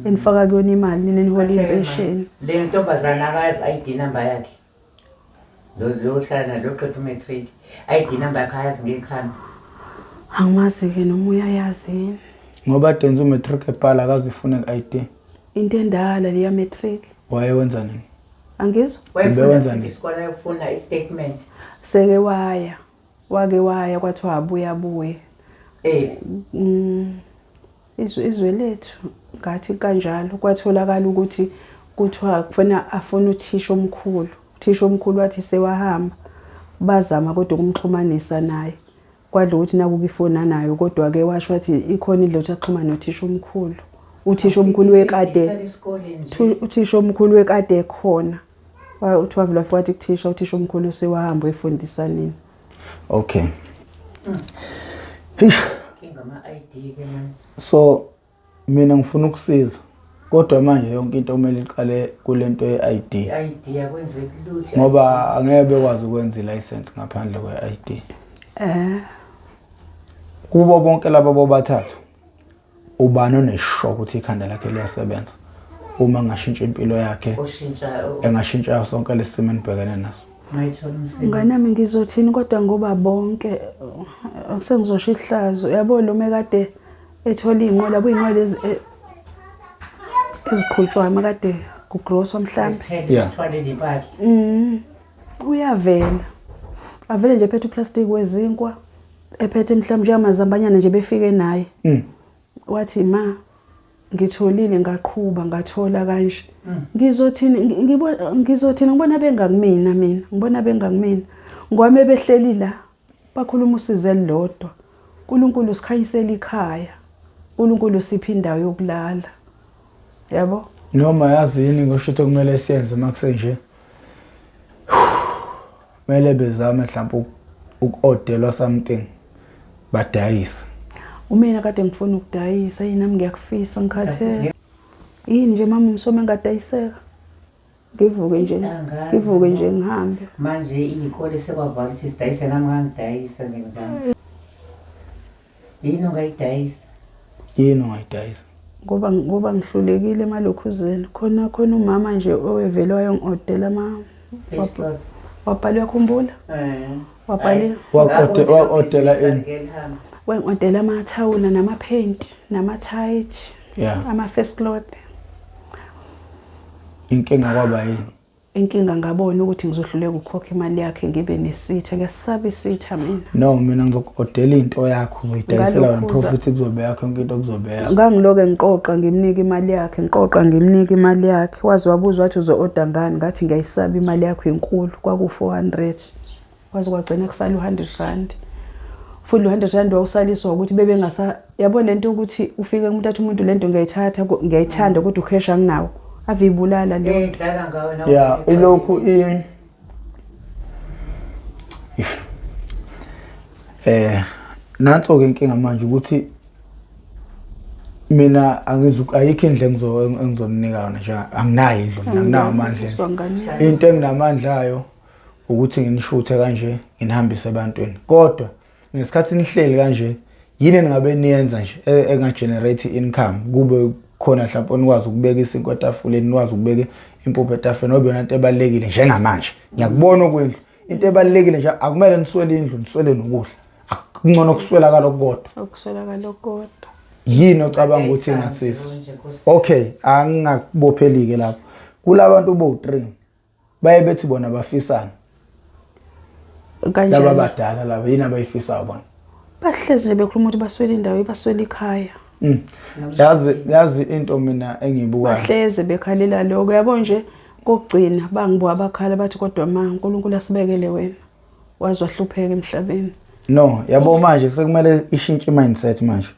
enifaka kuyona imali nina nihola impesheni le ntombazana akayazi i-ID number yakhe lo hlala lo qeda umatric i-ID number yakhe ayazi ngekhanda angimazi-ke noma uyayazi ngoba denza umatric ebhala akazifune i-ID into endala leya matric wayewenza nini angizwa wayefuna isikole yokufuna i-statement seke waya kwathiwa abuye izwe lethu ngathi kanjalo kwatholakala ukuthi kuthiwa kufuna afuna uthisha omkhulu wathi sewahamba bazama kodwa ukumxhumanisa naye kwadla ukuthi nakuba ifona nayo kodwa ke washo wathi ikhona indlela yaxhumana nothisha omkhulu uthisha omkhulu wekade khona uthi wavela futhi uthisha omkhulu sewahamba efundisa nini okay ngama-ID ke manje so mina ngifuna ukusiza kodwa manje yonke into kumele iqale kulento ye-ID i-ID yakwenzeka lutho ngoba angeke bekwazi ukwenza i-license ngaphandle kwe-ID kubo bonke laba bobathathu ubani oneshock ukuthi ikhanda lakhe liyasebenza uma ngashintsha impilo yakhe engashintsha sonke lesimo enibhekene naso nganami ngizothini kodwa ngoba bonke sengizosho ihlazo yabo lo mekade ethola inqola kuyinqola eziqhutshwayo makade kugroswa mhlambe uyavela avele nje phethe uplastic wezinkwa ephethe mhlambe njengamazambanyana nje befike naye wathi ma ngitholile ngaqhubha ngathola kanje ngizothini ngibona bengakumina mina ngibona bengakumina ngwami behleli la bakhuluma usizo elilodwa uNkulunkulu sikhanyisela ikhaya uNkulunkulu sipha indawo yokulala yabo noma yazi yini ngisho ukuthi kumele siyenze makusenje mele bezame mhlawumbe ukuordelwa something badayisa umina kade ngifuna ukudayisa yini nami ngiyakufisa ngikhathele yini nje mama umsome ngadayiseka ngivuke nje ngihambe. Manje iy'kole sekwavala ukuthi sidayise nami ngangidayisa nje ngizama. Yini ongayidayisa? Yini ongayidayisa? Ngoba ngihlulekile emalokhuzeni. Khona umama nje owevele wayongi-odela First class. wabhali uyakhumbula? Wabhali Wa-odela ini? wengi-odela amathawula namaphenti namathayithi Yeah. ama-first cloth. Inkinga kwaba yini? Inkinga ngabona ukuthi ngizohluleka ukukhokha imali yakhe ngibe nesitha. Ngesaba isitha mina. No, mina ngizokodela into yakho uzoyidayisela wena Ngalokhuza. profit kuzobe yakho yonke into kuzobe yakho. Ngangiloke ngiqoqa ngimnika imali yakhe. Waze wabuza wathi uzo-oda ngani? Ngathi ngiyayisaba imali yakho enkulu. Kwaku-400. Waze kwagcina kusala u-100 futhi u-100 wawusaliswa ukuthi yabona lento ukuthi ufike umuntu athi umuntu lento ngiyayithanda kodwa ucash anginawo. Ave ibulala leyo. Edlala ngawe nawe. Yeah, ilokhu nanso-ke inkinga manje ukuthi mina ayikho indlu engizoninika yona nje. Anginayo indlu, mina anginawo amandla. Into enginamandla ayo ukuthi nginishuthe kanje nginihambise ebantwini. Kodwa ngesikhathi nihleli kanje yini ningabe niyenza nje enga-generate income kube khona mhlawumbe nikwazi ukubeka isinkwa etafuleni, nikwazi ukubeka impuphu etafuleni ngoba yona into ebalulekile njengamanje. Ngiyakubona okwendlu into ebalulekile nje akumele niswele indlu niswele nokudla. Akungcono ukuswela Kodwa. Yini ocabanga ukuthi ingasiza? Okay, angingakubophelike lapho. Kulabantu bo-3 baye bethi bona bafisana. Laba abadala laba yini abayifisayo bona? Bahlezi nje bekhuluma ukuthi baswele indawo, baswele ikhaya. Yazi into mina engiyibukayo. Bahleze bekhalela lokho. Yabo nje kokugcina bangibuka abakhala bathi kodwa ma uNkulunkulu asibekele wena. Wazi wahlupheka emhlabeni. No, yabo manje sekumele ishintshe mindset manje.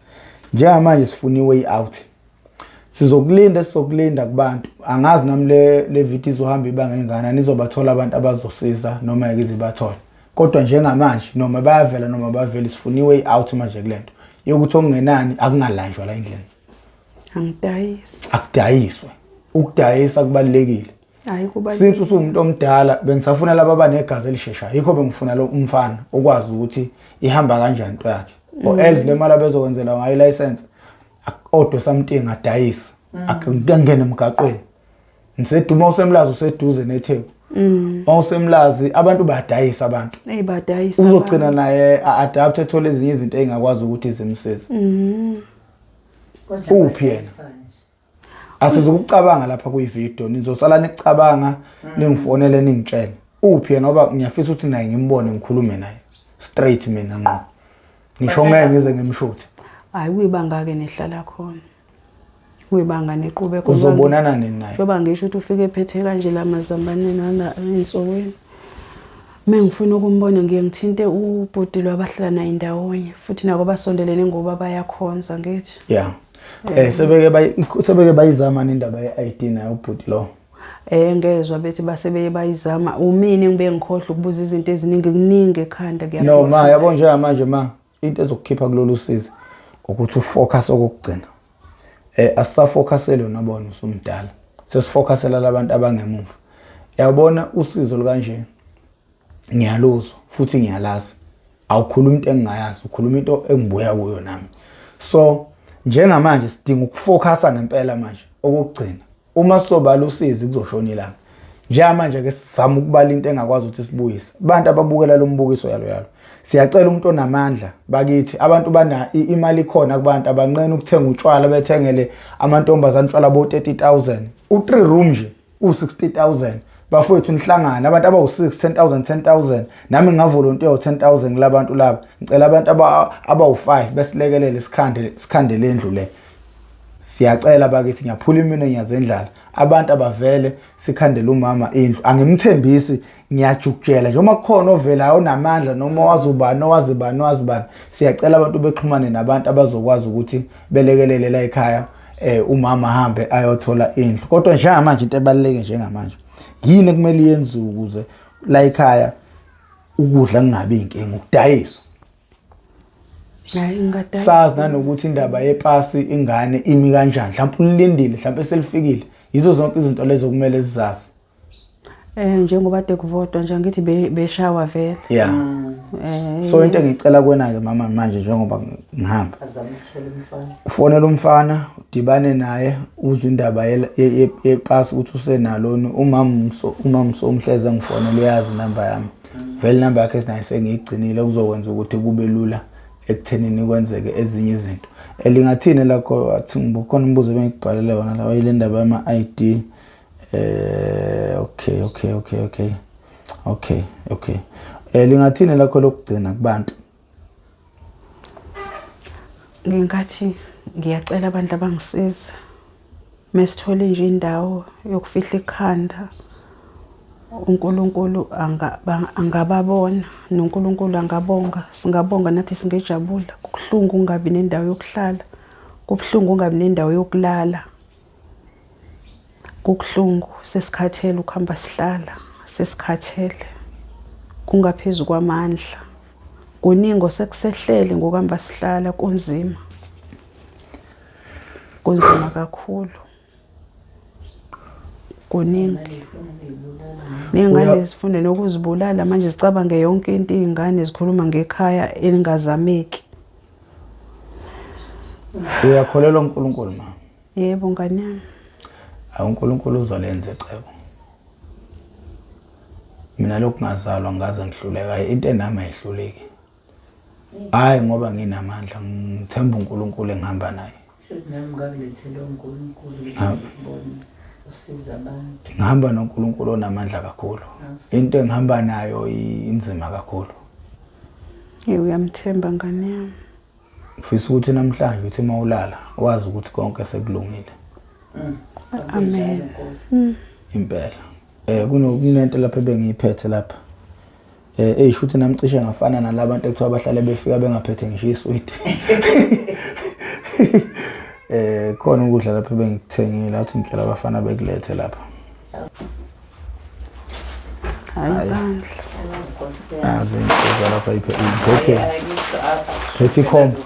Njengamanje sifuna iway out. Sizokulinda kubantu. Angazi nami le video izohamba ibanga elingana nizobathola abantu abazosiza noma yeke izibathola. Kodwa njengamanje noma bayavela noma bavela sifuna iway out manje kulento. Yokuthi okungenani akungalanjwa la endlini. Angidayisi. Akudayiswe. Ukudayisa kubalekile. Hayi kubalekile. Since usumuntu omdala bengisafuna laba abanegazi elisheshayo. Yikho bengifuna lo umfana okwazi ukuthi ihamba kanjani into yakhe. Or else le mali abezokwenzela ngayo license odwa something adayisa. Akungene emgaqweni. Niseduma usemlazi useduze neTheku. Mawusemlazi abantu bayadayisa abantu. Badayisa. Uzogcina naye adapt ethola ezinye izinto engakwazi ukuthi izimsize. Uphi yena? Asizokucabanga lapha kuyivideo nizosala nicabanga ningifonele ningitshela. Uphi yena ngoba ngiyafisa ukuthi naye ngimbone ngikhulume naye. Straight mina ngqo. Ngisho ngeke ngize ngimshuthe. Hayi kuyibanga ke nehlala khona. Kuyibanga neqhube khona. Uzobonana nini naye? Njoba ngisho ukuthi ufike ephethe kanje lamazambaneni insokweni. Mengifuna ukumbona ngiye ngithinte ubhodi lwabahlala naye ndawonye futhi nako basondelene ngoba bayakhonza ngithi. Yeah. Sebeke bayizama indaba ye-ID nayo ubhodi lo. Ngezwe bethi basebeye bayizama. Umini ngibe ngikhohle ukubuza izinto eziningi kuningi ekhanda kuyaphetha. No ma yabo nje manje ma into ezokukhipha kulolu sizo ukuthi ufocus okugcina. Asisafocusele yona bona usumdala. Sesifocusela labantu abangemuva. Yabona usizo likanje. Ngiyaluzwa futhi ngiyalazi. Awukhuluma into engingayazi, ukhuluma into engibuya kuyo nami. So njengamanje sidinga ukufocusa ngempela manje okugcina. Uma sobala usizi kuzoshonela. Njengamanje ke sizama ukubala into engakwazi ukuthi sibuyise. Abantu ababukela lo mbukiso yalo. Siyacela umuntu onamandla bakithi abantu bana imali khona kubantu abanqene ukuthenga utshwala bethengele amantombazana utshwala bo 30,000. U3 room nje u60,000. Bafowethu nihlangana abantu abawu6 10,000 nami ngavolontiya u10,000 kulabantu laba. Ngicela abantu abawu5 besilekelele sikhandele endlu le. Siyacela bakithi ngiyaphula imini ngiyazendlala. Abantu abavele sikhandele umama indlu. Angimthembisi ngiyajukjela nje uma kukhona ovela onamandla noma owazibani. Siyacela abantu bexhumane nabantu abazokwazi ukuthi belekelele la ekhaya umama ahambe ayothola indlu. Kodwa njengamanje into ebaluleke njengamanje. Yini kumele yenziwe ukuze la ekhaya ukudla kungabe inkinga ukudayisa? Hayi ngadayisa. Sazi nanokuthi indaba yepasi ingane imi kanjani. Mhlawumbe ulindile, mhlawumbe selifikile. Yizo zonke izinto lezo kumele sizazi. njengoba ade kuvodwa nje ngithi beshawa vele. Yeah. So into engicela kuwena ke mama manje njengoba ngihamba. azama ukuthola umfana Ufonela umfana, udibane naye, uzwe indaba yepasi ukuthi usenalo umama Somhleza ngifonela uyazi inamba yami. Vele inamba yakhe sinayo sengiyigcinile kuzokwenza ukuthi kube lula ekuthenini kwenzeke ezinye izinto. Elingathini lakho athi ngibukhona umbuzo bengikubhalele wona la wayile ndaba yama ID. Okay. Lingathini lakho lokugcina kubantu? Ngingathi ngiyacela abantu abangisiza. Mesithole nje indawo yokufihla ikhanda. uNkulunkulu angababona noNkulunkulu angabonga. Singabonga nathi singejabula. Kubuhlungu ungabi nendawo yokuhlala. Kubuhlungu ungabi nendawo yokulala. Kubuhlungu sesikhathele ukuhamba sihlala. Sesikhathele. Kungaphezulu kwamandla. Kuningi sekusehlele ngokuhamba sihlala kunzima. Kunzima kakhulu. Kuningi. Ningane sifunde nokuzibulala manje sicabange yonke into izingane zikhuluma ngekhaya elingazameki. Uyakholelwa uNkulunkulu mama? Yebo ngane yami. uNkulunkulu uzolenza ecebo. Mina lokungazalwa ngaze ngihluleka into enami ayihluleki. Hayi ngoba nginamandla ngithemba uNkulunkulu engihamba naye. nami ngakulethele uNkulunkulu usiza abantu Ngihamba noNkulunkulu onamandla kakhulu. Into engihamba nayo inzima kakhulu. Uyamthemba ngane yami. Ngifisa ukuthi namhlanje uthi mawulala wazi ukuthi konke sekulungile. Amen. Impela. Kunento lapha bengiyiphethe lapha. Eyisho ukuthi namcishe ngafana nalabantu ekuthiwa bahlale befika bengaphethe ngisho isweet. Khona ukudla lapha bengikuthengile athi ngicela abafana bekulethe lapha. Hayi bandla. Nazi insizwa lapha iphethe. Phethe ikhombo.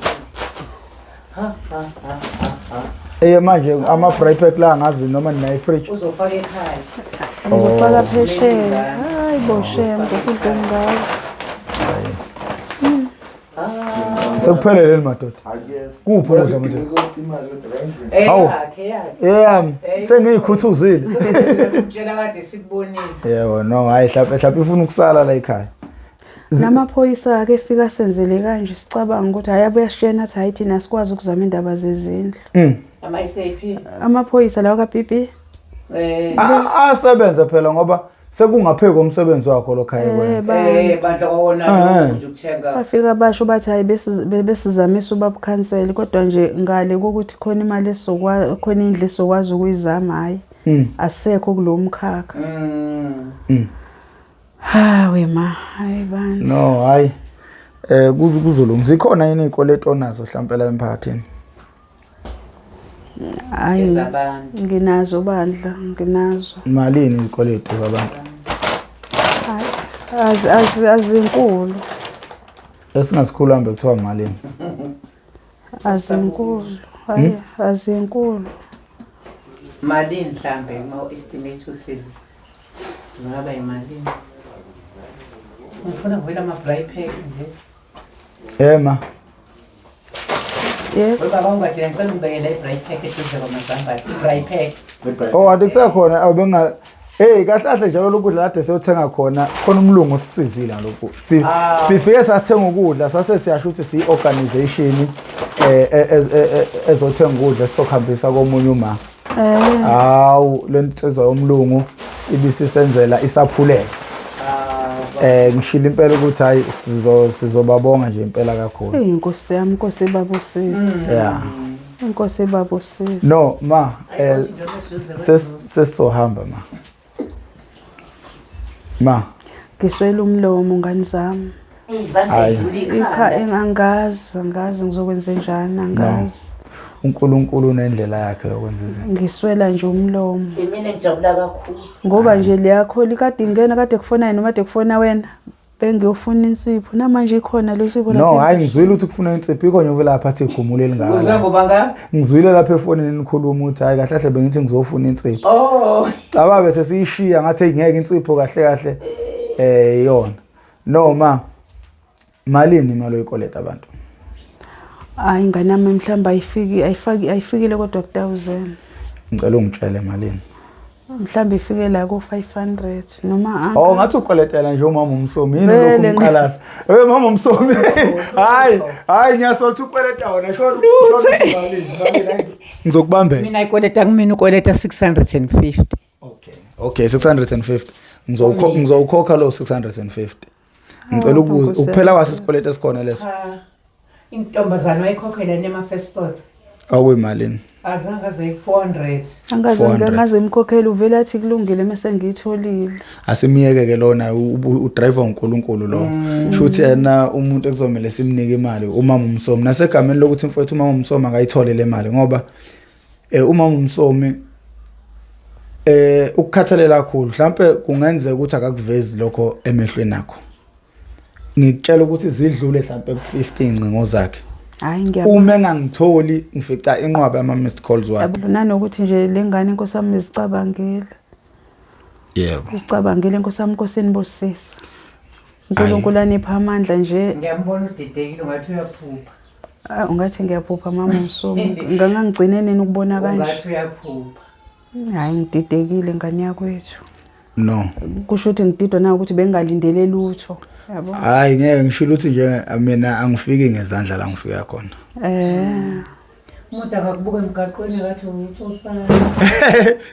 Manje ama-fry pack la ngazi noma ninayo ifridge. uzofaka ekhaya Ngizofaka phesheya. Hayi boshembe ukudla ngawo. Sekuphelele madoda. Kuphi ukudla madoda? Yami sengiyikhuthuzile. utshela kade sikubonile Yebo no hayi mhlawumbe ifuna ukusala la ekhaya. Namaphoyisa ke efika senzele kanje sicabanga ukuthi hayabuya sishena athi hayi thina sikwazi ukuzama indaba zezindlu. ama-SAP Amaphoyisa lawa kaBB Asebenza phela ngoba sekungapheki komsebenzi wakho lokhaya kwenza. bandla kwawona nje ukuthenga bafika basho bathi hayi besizamisa ubabukhanseli kodwa nje ngale ukuthi khona imali esokwazi khona indle esokwazi ukuyizama hayi asekho kulomkhakha. Hawe ma hayi bani. No hayi kuzolunga zikhona yini izikweletu onazo mhlawumbe la emphakathini? Hayi zabantu nginazo bandla nginazo. Malini izikweletu zabantu? Azinkulu. Esingasikhulu hambe kuthiwa malini? Azinkulu. Hayi azinkulu. malini mhlambe ma-estimate usiza ngaba imalini ngifuna ngivela ama-fry pack nje Ma Yebo. Baba ungathi ngicela ungibekele i-fry pack eduze kwamazambane i-fry pack ade kusekhona awubenga kahle njalo lokudla kade siyothenga khona umlungu osisizile ngalokho. Sifike sathenga ukudla sase siyasho ukuthi si-organization ezothenga ukudla sizokhambisa komunye uma. Hawu lensizwa yomlungu ibisisenzela isaphuleka. Ngishilo impela ukuthi hayi sizobabonga nje impela kakhulu. Inkosi yami Nkosi babusisi. Yeah. Inkosi babusisi. No ma sesohamba ma Ngiswela umlomo ngani zami. Angazi ngizokwenza njani angazi. uNkulunkulu unendlela yakhe yokwenza izinto. Ngiswela nje umlomo. mina ngijabula kakhulu Ngoba nje leyakho likade ingena kade kufona yena noma kade kufona wena bengiyofuna insipho namanje ikhona lo sipho No, hayi ngizwile ukuthi kufuna insipho ikho nje uvela apha igumulo elingaka. Uzoba ngapha? Ngizwile lapha efonini nikhuluma ukuthi hayi kahle kahle bengithi ngizofuna insipho. Oh. Caba bese siyishiya ngathi ngeke insipho kahle kahle yona. No ma. Malini imali oyikoleta abantu? Hayi ingane yami mhlamba ayifikile kodwa ku1000. Ngicela ungitshele malini. Mhlamba ifike la ku500 noma Oh ngathi ukoletela nje umama umsomi yini lokhu umqalaza. Mama umsomi. Hayi ngiyasola ukuthi ukoleta wona sho malini. Ngizokubambela. Mina ikoleta kumina ukoleta 650. Okay 650. Ngizowukhokha lo 650. Ngicela ukubuza ukuphela kwase isikoleta esikhona leso. Intombazana wayikhokhela nema first thought. Awuyimalini? Azange aze 400. angaze imkhokhela uvela athi kulungile mase ngiyitholile. Asimiyeke ke lona udriver uNkulunkulu lo. Shuthi yena umuntu ekuzomela simnike imali umama umsomi. Nasegameni lokuthi mfowethu umama umsomi akayithole le mali ngoba umama umsomi ukukhathalela kakhulu. Mhlambe kungenzeka ukuthi akakuvezi lokho emehlweni akho. Ngikutshela ukuthi zidlule mhlambe ku15 incingo zakhe. Hayi ngiyabona. Uma engangitholi ngifica inqwaba yama missed calls wakhe. Nanokuthi nje lengane inkosami izicabangela. Yebo. Izicabangela inkosami Nkosini Bosisi. uNkulunkulu anipha amandla nje. Ngiyambona udidekile ungathi uyaphupha. Ungathi ngiyaphupha mama Msomi. Ngangangigcine nini ukubona kanje? Ungathi uyaphupha. Hayi ngididekile ngane yakwethu. No. Kusho ukuthi ngididwa na ukuthi bengalindele lutho. Yabo. Hayi ngeke ngisho ukuthi nje mina angifiki ngezandla la ngifika khona. Umuntu akakubuka emgaqweni ngathi utsotsa.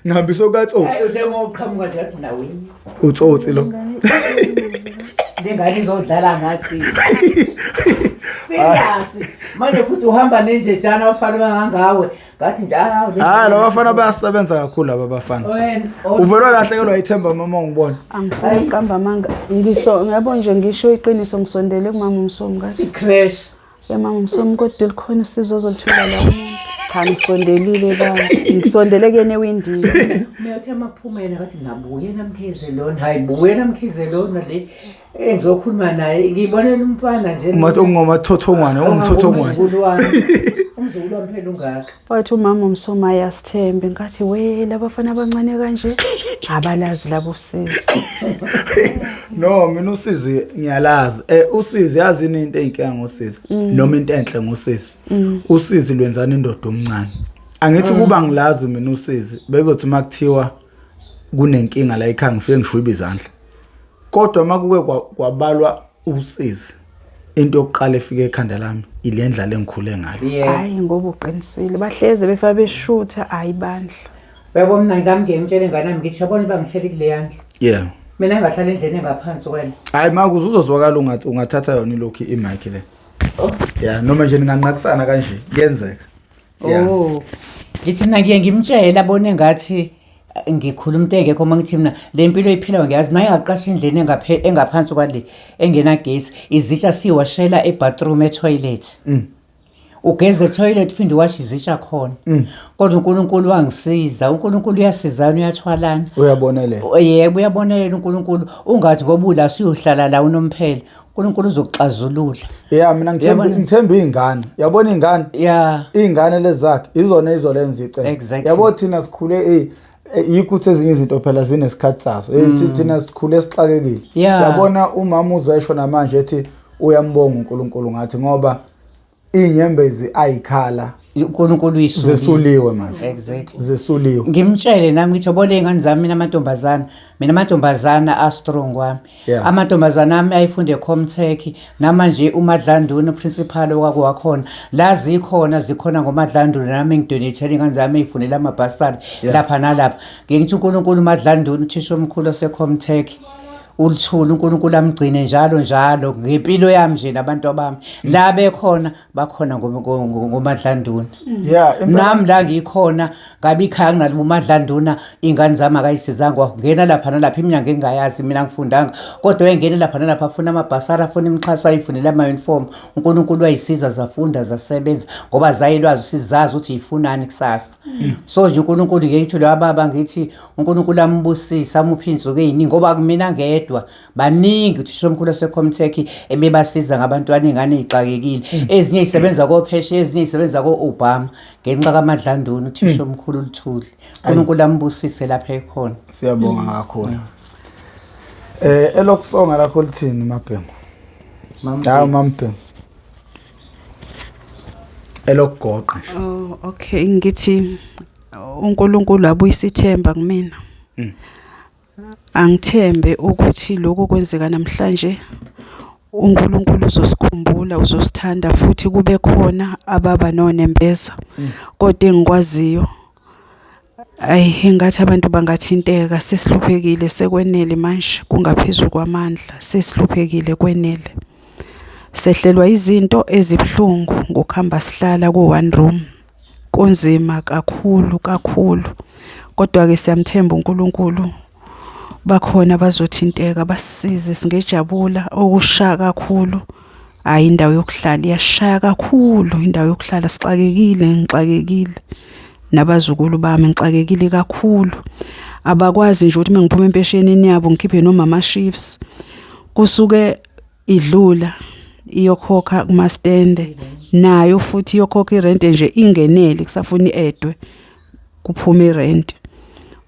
Ngihambisa okatsotsi. Hayi uthe mawuqhamuka nje athi nawini. Utsotsi lo. Njengani izodlala ngathi. Siyasi. Manje futhi uhamba nenjejana abafana bangangawe. Ngathi nje hayi laba bafana bayasebenza kakhulu laba bafana. Uvela lahlekelwa ithemba mama ngibona. Angifuni uqamba amanga. Ngiyabona nje ngisho iqiniso ngisondele kumama Msomi ngathi crash. Mama Msomi kodwa likhona usizo ozolithola la umuntu. Cha ngisondelile baba. Ngisondele kene windini. Miyothe makuphumela ngathi ngabuye namkhizelona. Hayi buye namkhizelona le engizokhuluma naye. Ngibonela umfana nje. Ngomathothongwane ungumthothongwane. Umzukulu wami phela ungaka. Wathi umama Msomi ayasithembe ngathi we labafana abancane kanje abalazi labo sisi. No mina usizi ngiyalazi. Usizi yazi into eyinkinga ngosizi noma into enhle ngosizi. Usizi lwenzana indoda omncane. Angithi kuba ngilazi mina usizi bekothi makuthiwa kunenkinga la ekhaya ngifike ngishwiba izandla. Kodwa makuke kwabalwa usizi into yokuqala efike ekhanda lami ilendla lengikhule ngayo. Hayi ngoba uqinisile bahleze befa beshutha ayibandla. Yebo mina ngamke ngitshele ingane nami ngithi yabona bangihleli kule yandla. Yeah. Mina ngahlala endlini engaphansi kwena. Hayi makuze uzozwakala ungathatha yona ilokhu imic le. Yeah noma nje ninganqakisana kanje kuyenzeka. Oh. Ngithi mina ngiye ngimtshela abone ngathi ngikhuluma into engekho mangithi mina le mpilo iphilayo ngiyazi naye aqasha indleni engaphansi kwale engena gesi izitsha siwashela ebathroom etoilet. Ugeze etoilet phinde wash izitsha khona. Kodwa uNkulunkulu wangisiza. uNkulunkulu uyasizana uyathwalana. Uyabonelela. Yebo uyabonelela uNkulunkulu ungathi ngoba ula siyohlala la unomphela. uNkulunkulu uzokuxazulula. Yeah mina ngithemba izingane. Yabona izingane? Yeah. Izingane lezakhe izona izolenza icebo. Yabo thina sikhule yikuthi ezinye izinto phela zinesikhathi sazo. Thina sikhule sixakekile. Yabona umama uzayisho namanje ethi uyambonga uNkulunkulu ngathi ngoba inyembezi ayikhala uNkulunkulu uyisuliwe. Zesuliwe manje. Exactly. Zesuliwe. Ngimtshele nami ngithi obole ingane zami mina amantombazana a strong wami. Amantombazana ami ayifunde Comtech namanje uMadlanduna principal okwakuwakhona lazi zikhona ngoMadlanduna nami ngidonate ingane zami eyifundela amabhasari lapha nalapha. Ngithi uNkulunkulu uMadlanduna uthisha omkhulu oseComtech ulithula uNkulunkulu amgcine njalo ngempilo yami nje nabantu abami la bekhona bakhona ngoMadlanduna. Nami la ngikhona ngabe ikhaya nginalo uMadlanduna ingane zami akayisizanga ngena lapha nalapha iminyango engayazi mina ngifundanga kodwa engene lapha nalapha afuna amabhasara afuna imixhaso ayifunela ama uniform uNkulunkulu wayisiza zafunda zasebenza ngoba zayilwazi sizazi ukuthi yifunani kusasa. So nje uNkulunkulu ngiyithule ababa ngithi uNkulunkulu ambusisa amuphe inzuku eziningi ngoba kumina ngedwa yedwa baningi uthisha omkhulu waseComtech ebebasiza ngabantwana ingane ezixakekile ezinye isebenza kopheshe ezinye isebenza koObama ngenxa kaMadlanduni uthisha omkhulu Luthuli uNkulunkulu ambusise lapha ekhona siyabonga kakhulu elokusonga lakho lithini Mabhengu hayi Mambhengu elokugoqa Oh okay ngithi uNkulunkulu abuyisa ithemba kumina angithembe ukuthi lokho kwenzeka namhlanje uNkulunkulu uzosikhumbula uzosithanda futhi kube khona ababa nonembeza kodwa engikwaziyo engathi abantu bangathinteka sesihluphekile sekwenele manje kungaphezulu kwamandla sesihluphekile kwenele sehlelwa izinto ezibhlungu ngokuhamba sihlala ku1 room kunzima kakhulu kodwa ke siyamthemba uNkulunkulu bakhona abazothinteka basisize singejabula okushaya kakhulu hayi indawo yokuhlala iyashaya kakhulu indawo yokuhlala ngixakekile nabazukulu bami ngixakekile kakhulu abakwazi nje ukuthi mengiphuma empeshenini yabo ngikhiphe noma ama-chips kusuke idlula iyokhokha kumastende nayo futhi iyokhokha irent nje ingenele kusafuna iedwe kuphuma irent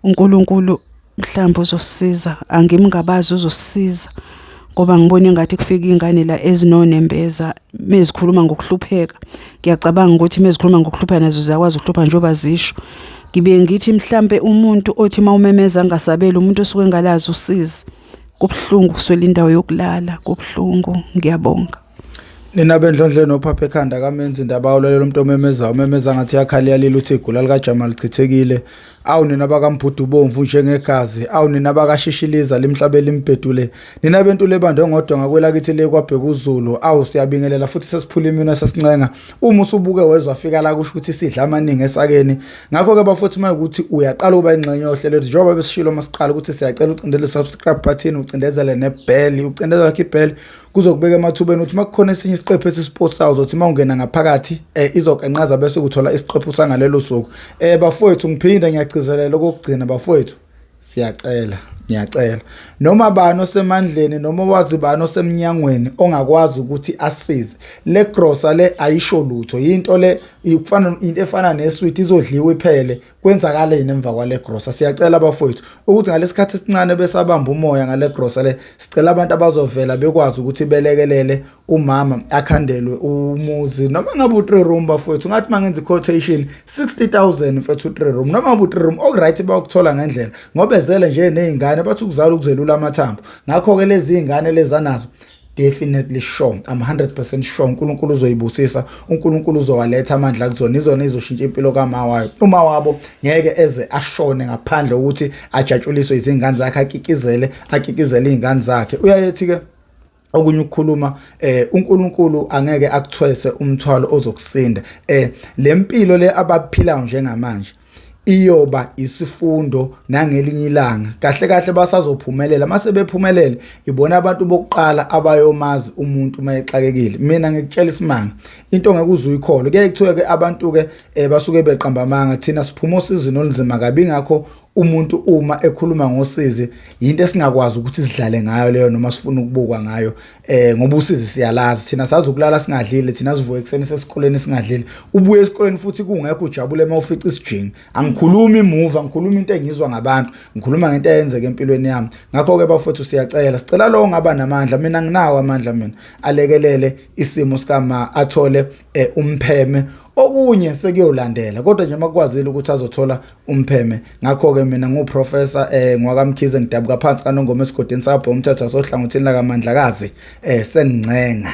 uNkulunkulu mhlawumbe uzosisiza angimngabazi uzosisiza ngoba ngibona ngathi kufika ingane la ezinonembeza mezikhuluma ngokuhlupheka ngiyacabanga ukuthi mezikhuluma ngokuhlupheka nazo ziyakwazi ukuhlupha njengoba zisho ngibe ngithi mhlambe umuntu othi mawumemeza ngasabela umuntu osuke engalazi usizi kubhlungu kuswela indawo yokulala kubhlungu ngiyabonga nina bendlondle nophapha ekhanda kamenzi indaba awulelela umuntu omemeza ngathi yakhala yalila uthi igula lika Jamal lichithekile awu nina bakamBhudu bomvu njengegazi awu nina bakashishiliza limhlabela imbedule nina bentu lebande ngodwa ngakwela kithi le kwabheka uZulu awu siyabingelela futhi sesiphula imino sesincenga uma usubuke wezwa fika la kusho ukuthi sidla amaningi esakeni ngakho ke bafuthi mayikuthi uyaqala uba ingxenye yohlelo njengoba besishilo masiqala ukuthi siyacela ucindele subscribe button ucindezele nebell ucindezela ibell kuzokubeka emathubeni ukuthi makukhona esinye isiqephu esisports house uthi mawungena ngaphakathi izokanqaza bese ukuthola isiqephu sangalelo suku bafowethu ngiphinda ngiyagcizelela lokugcina bafowethu ngiyacela noma bani osemandleni noma wazi bani osemnyangweni ongakwazi ukuthi asize le grocer le ayisho lutho into le ikufana into efana nesweet izodliwa iphele kwenzakala yini emva kwale grocer siyacela abafowethu ukuthi ngalesikhathi esincane besabamba umoya ngale grocer le sicela abantu abazovela bekwazi ukuthi belekelele umama akhandelwe umuzi noma ngabe u3 room bafowethu ngathi mangenza quotation 60,000 mfethu u3 room noma ngabe u3 room okright bayokuthola ngendlela ngoba ezele nje nezingane bathi ukuzala ukuzelula amathambo ngakho ke lezi izingane lezanazo definitely sure I'm 100% sure uNkulunkulu uzoyibusisa uNkulunkulu uzowaletha amandla kuzona izona izoshintsha impilo kaMawayo uma wabo ngeke eze ashone ngaphandle ukuthi ajatshuliswe izingane zakhe akikizele izingane zakhe uyayethi ke okunye ukukhuluma uNkulunkulu angeke akuthwese umthwalo ozokusinda lempilo le abaphilayo njengamanje iyoba isifundo nangelinye ilanga kahle basazophumelela mase bephumelele ibona abantu bokuqala abayomazi umuntu mayexakekile mina ngikutshela isimanga into ngeke uzuyikholwa kuye kuthiwe ke abantu ke basuke beqamba amanga thina siphuma osizini olunzima kabi ngakho umuntu uma ekhuluma ngosizi into esingakwazi ukuthi sidlale ngayo leyo noma sifuna ukubukwa ngayo ngoba usizi siyalazi thina sazi ukulala singadlile thina sivuka ekseni sesikoleni singadlile ubuye esikoleni futhi kungekho ujabule mawufica isijingi angikhulumi imuva ngikhuluma into engizwa ngabantu ngikhuluma ngento eyenzeka empilweni yami ngakho ke bafowethu sicela lo ngaba namandla mina nginawo amandla mina alekelele isimo sikama athole umpheme okunye sekuyolandela kodwa nje makwazile ukuthi azothola umpheme ngakho ke mina nguprofessor ngwakamkhize ngidabuka phansi kaNongoma esigodini sapho umthetho asohlangothini la kaMandlakazi sengcenga